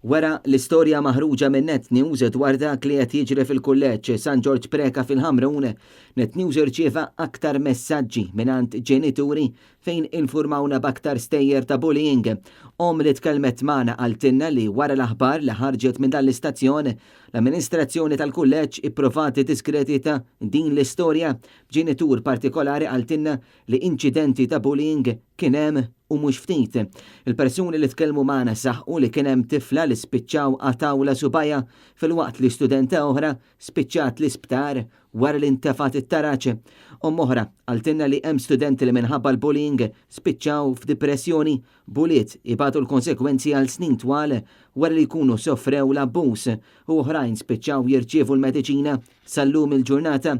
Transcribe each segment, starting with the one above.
Wara l-istorja maħruġa minn Net News dwar dak li qed jiġri fil-kulleġġ San George Preka fil-Ħamrun, Net News irċieva aktar messaġġi mingħand ġenituri fejn infurmawna b'aktar stejjer ta' bullying. Li tkellmet magħna qaltilna li wara l-aħbar li ħarġet minn dan l-istazzjon, l-amministrazzjoni tal-kulleġġ ipprovat tiskredita din l-istorja. Ġenitur partikolari qaltilna li inċidenti ta' bullying kien hemm u mhux ftit. Il-persuni li tkellmu magħna saħħu li kien hemm tifla li spiċċaw għatawla subajja fil-waqt li studenta oħra spiċċat l-isptar wara li intefat it-taraċ. Oħra għaltinna li hemm studenti li minħabba l-bullying spiċċaw f'depressjoni, buliet ibatu l-konsekwenzi għal snin twal wara li jkunu soffrew l-abbuż u oħrajn spiċċaw jirċievu l-mediċina sal-lum il-ġurnata.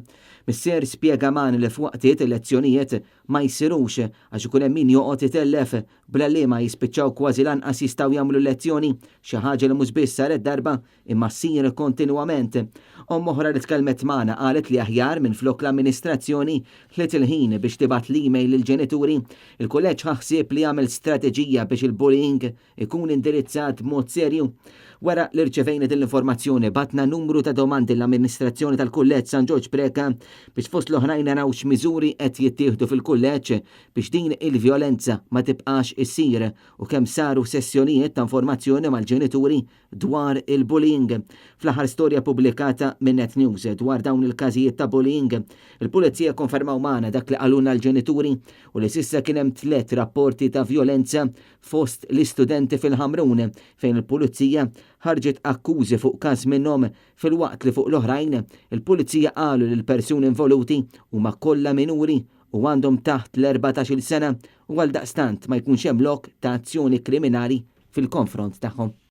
Missier spjega man li f'waqtiet il-lezzjonijiet ma jsirux għax ikun hemm min joqgħod itellef bla li ma jispiċċaw kważi lanqas jistgħu jagħmlu lezzjoni, xi ħaġa li mhux biss saret darba imma ssir kontinwament. Oħra li tkellmet magħna qalet li aħjar minn flok l-amministrazzjoni ħlet il-ħin biex tibgħat l-email lill-ġenituri. Il-kulleġġ ħaħsieb li jagħmel strateġija biex il-bullying ikun indirizzat b'mod serju. Wara li rċevejna din l-informazzjoni batna numru ta' domandi l-amministrazzjoni tal-kulleġġ San George Preka biex fost l-oħrajn naraw x'miżuri qed jittieħdu fil-kulleġġ biex din il-vjolenza ma tibqax issir u kemm saru sessjonijiet ta' informazzjoni mal-ġenituri dwar il-bullying. Fl-aħħar storja pubblikata minn Net News dwar dawn il-każijiet ta' bullying, il-pulizija konfermaw magħna dak li qalulna l-ġenituri u li sissa kien hemm 3 rapporti ta' vjolenza fost l-istudenti fil-Ħamrun fejn il-pulizija ħarġet akkużi fuq każ minnhom fil-waqt li fuq l-oħrajn il-pulizija qalu li l-persuni involuti huma kollha minuri u għandhom taħt l-14 sena u għaldaqstant ma jkunx hemm lok ta' azzjoni kriminali fil-konfront tagħhom.